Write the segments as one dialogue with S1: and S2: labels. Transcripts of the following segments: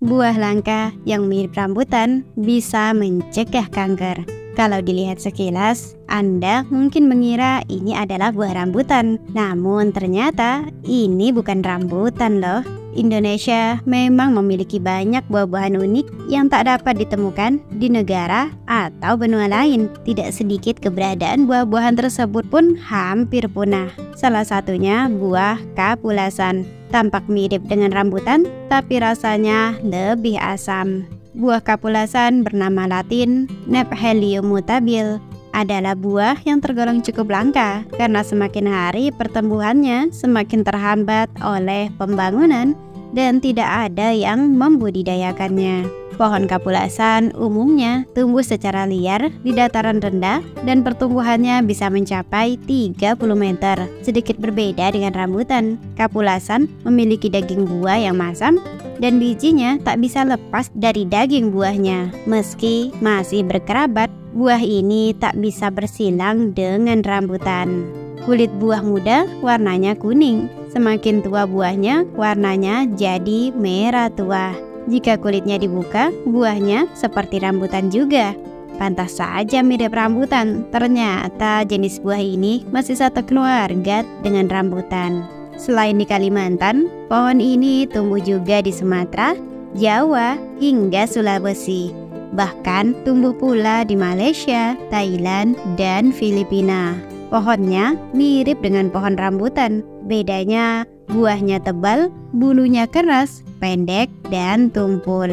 S1: buah langka yang mirip rambutan bisa mencegah kanker. Kalau dilihat sekilas, Anda mungkin mengira ini adalah buah rambutan. Namun ternyata ini bukan rambutan loh. Indonesia memang memiliki banyak buah-buahan unik yang tak dapat ditemukan di negara atau benua lain. Tidak sedikit keberadaan buah-buahan tersebut pun hampir punah. Salah satunya buah kapulasan. Tampak mirip dengan rambutan, tapi rasanya lebih asam. Buah kapulasan bernama latin Nephelium mutabil adalah buah yang tergolong cukup langka karena semakin hari pertumbuhannya semakin terhambat oleh pembangunan dan tidak ada yang membudidayakannya. Pohon kapulasan umumnya tumbuh secara liar di dataran rendah dan pertumbuhannya bisa mencapai 30 meter. Sedikit berbeda dengan rambutan, kapulasan memiliki daging buah yang masam dan bijinya tak bisa lepas dari daging buahnya. Meski masih berkerabat, buah ini tak bisa bersilang dengan rambutan. Kulit buah muda warnanya kuning, semakin tua buahnya warnanya jadi merah tua. Jika kulitnya dibuka, buahnya seperti rambutan juga. Pantas saja mirip rambutan, ternyata jenis buah ini masih satu keluarga dengan rambutan. Selain di Kalimantan, pohon ini tumbuh juga di Sumatera, Jawa, hingga Sulawesi. Bahkan tumbuh pula di Malaysia, Thailand, dan Filipina. Pohonnya mirip dengan pohon rambutan. Bedanya, buahnya tebal, bulunya keras, pendek, dan tumpul.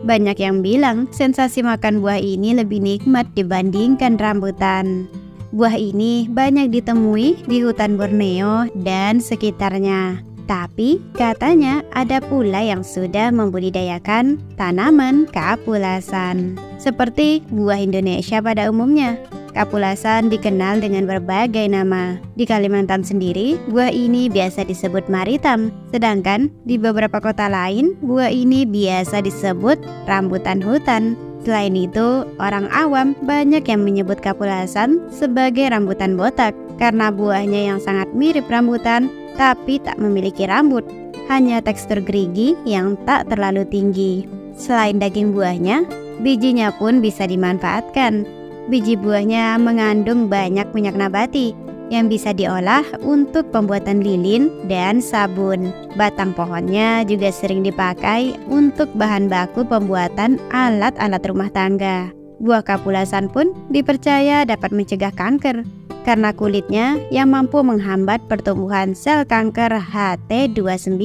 S1: Banyak yang bilang sensasi makan buah ini lebih nikmat dibandingkan rambutan. Buah ini banyak ditemui di hutan Borneo dan sekitarnya. Tapi katanya ada pula yang sudah membudidayakan tanaman kapulasan. Seperti buah Indonesia pada umumnya, kapulasan dikenal dengan berbagai nama. Di Kalimantan sendiri, buah ini biasa disebut maritam. Sedangkan di beberapa kota lain, buah ini biasa disebut rambutan hutan. Selain itu, orang awam banyak yang menyebut kapulasan sebagai rambutan botak karena buahnya yang sangat mirip rambutan tapi tak memiliki rambut, hanya tekstur gerigi yang tak terlalu tinggi. Selain daging buahnya, bijinya pun bisa dimanfaatkan. Biji buahnya mengandung banyak minyak nabati yang bisa diolah untuk pembuatan lilin dan sabun. Batang pohonnya juga sering dipakai untuk bahan baku pembuatan alat-alat rumah tangga. Buah kapulasan pun dipercaya dapat mencegah kanker karena kulitnya yang mampu menghambat pertumbuhan sel kanker HT29.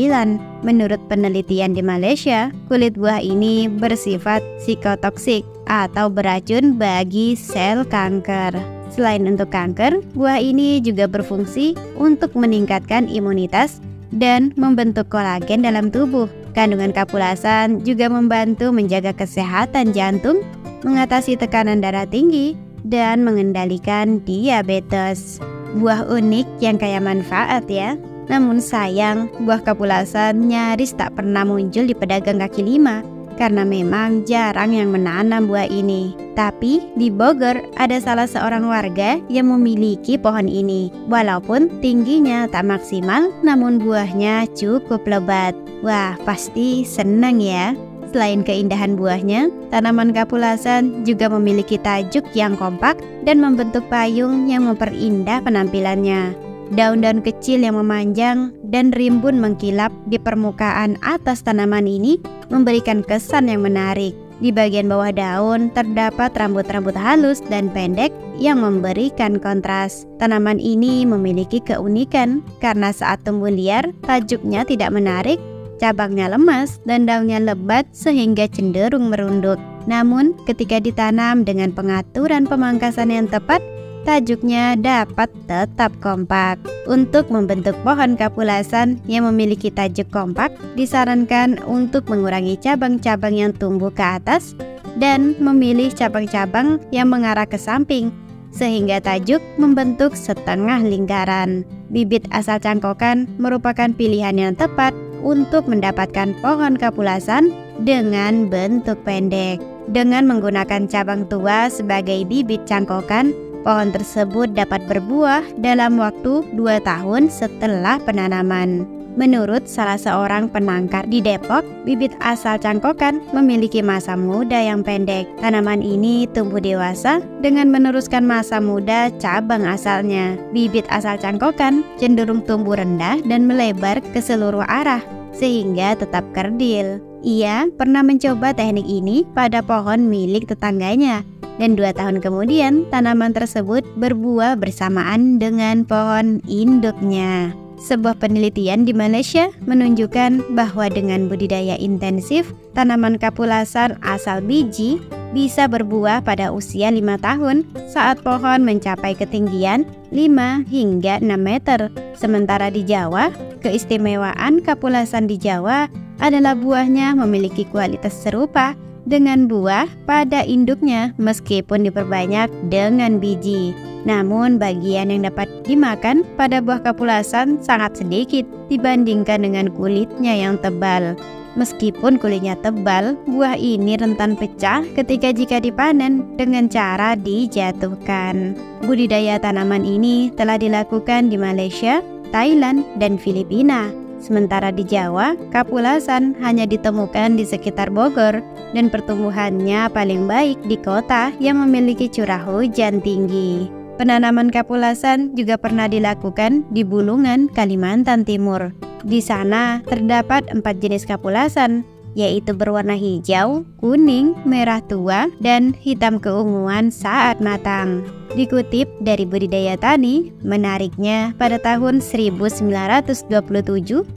S1: Menurut penelitian di Malaysia, kulit buah ini bersifat psikotoksik atau beracun bagi sel kanker. Selain untuk kanker, buah ini juga berfungsi untuk meningkatkan imunitas dan membentuk kolagen dalam tubuh. Kandungan kapulasan juga membantu menjaga kesehatan jantung, mengatasi tekanan darah tinggi, dan mengendalikan diabetes. Buah unik yang kaya manfaat ya. Namun sayang, buah kapulasan nyaris tak pernah muncul di pedagang kaki lima karena memang jarang yang menanam buah ini. Tapi di Bogor ada salah seorang warga yang memiliki pohon ini. Walaupun tingginya tak maksimal, namun buahnya cukup lebat. Wah, pasti senang ya. Selain keindahan buahnya, tanaman kapulasan juga memiliki tajuk yang kompak dan membentuk payung yang memperindah penampilannya. Daun-daun kecil yang memanjang dan rimbun mengkilap di permukaan atas tanaman ini memberikan kesan yang menarik. Di bagian bawah daun terdapat rambut-rambut halus dan pendek yang memberikan kontras. Tanaman ini memiliki keunikan karena saat tumbuh liar, tajuknya tidak menarik, cabangnya lemas, dan daunnya lebat sehingga cenderung merunduk. Namun, ketika ditanam dengan pengaturan pemangkasan yang tepat, tajuknya dapat tetap kompak. Untuk membentuk pohon kapulasan yang memiliki tajuk kompak, disarankan untuk mengurangi cabang-cabang yang tumbuh ke atas dan memilih cabang-cabang yang mengarah ke samping, sehingga tajuk membentuk setengah lingkaran. Bibit asal cangkokan merupakan pilihan yang tepat untuk mendapatkan pohon kapulasan dengan bentuk pendek. Dengan menggunakan cabang tua sebagai bibit cangkokan, pohon tersebut dapat berbuah dalam waktu 2 tahun setelah penanaman. Menurut salah seorang penangkar di Depok, bibit asal cangkokan memiliki masa muda yang pendek. Tanaman ini tumbuh dewasa dengan meneruskan masa muda cabang asalnya. Bibit asal cangkokan cenderung tumbuh rendah dan melebar ke seluruh arah, sehingga tetap kerdil. Ia pernah mencoba teknik ini pada pohon milik tetangganya, dan 2 tahun kemudian tanaman tersebut berbuah bersamaan dengan pohon induknya. Sebuah penelitian di Malaysia menunjukkan bahwa dengan budidaya intensif, tanaman kapulasan asal biji bisa berbuah pada usia 5 tahun saat pohon mencapai ketinggian 5 hingga 6 meter. Sementara di Jawa, keistimewaan kapulasan di Jawa adalah buahnya memiliki kualitas serupa dengan buah pada induknya meskipun diperbanyak dengan biji. Namun bagian yang dapat dimakan pada buah kapulasan sangat sedikit dibandingkan dengan kulitnya yang tebal. Meskipun kulitnya tebal, buah ini rentan pecah jika dipanen dengan cara dijatuhkan. Budidaya tanaman ini telah dilakukan di Malaysia, Thailand, dan Filipina. Sementara di Jawa, kapulasan hanya ditemukan di sekitar Bogor dan pertumbuhannya paling baik di kota yang memiliki curah hujan tinggi. Penanaman kapulasan juga pernah dilakukan di Bulungan, Kalimantan Timur. Di sana terdapat 4 jenis kapulasan, yaitu berwarna hijau, kuning, merah tua, dan hitam keunguan saat matang. Dikutip dari Budidaya Tani, menariknya pada tahun 1927,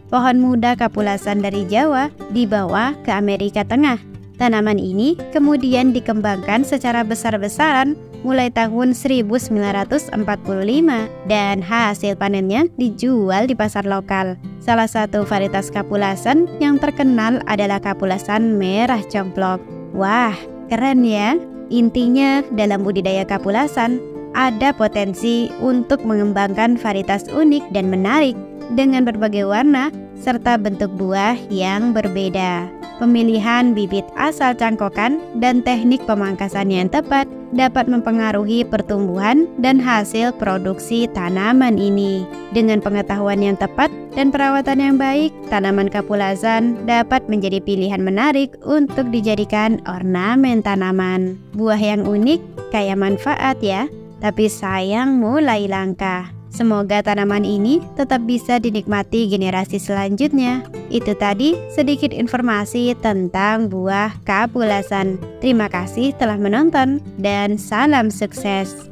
S1: pohon muda kapulasan dari Jawa dibawa ke Amerika Tengah. Tanaman ini kemudian dikembangkan secara besar-besaran mulai tahun 1945 dan hasil panennya dijual di pasar lokal. Salah satu varietas kapulasan yang terkenal adalah kapulasan merah complok. Wah, keren ya! Intinya dalam budidaya kapulasan ada potensi untuk mengembangkan varietas unik dan menarik dengan berbagai warna serta bentuk buah yang berbeda. Pemilihan bibit asal cangkokan dan teknik pemangkasan yang tepat dapat mempengaruhi pertumbuhan dan hasil produksi tanaman ini. Dengan pengetahuan yang tepat dan perawatan yang baik, tanaman kapulasan dapat menjadi pilihan menarik untuk dijadikan ornamen tanaman. Buah yang unik, kaya manfaat ya, tapi sayang mulai langka. Semoga tanaman ini tetap bisa dinikmati generasi selanjutnya. Itu tadi sedikit informasi tentang buah kapulasan. Terima kasih telah menonton dan salam sukses.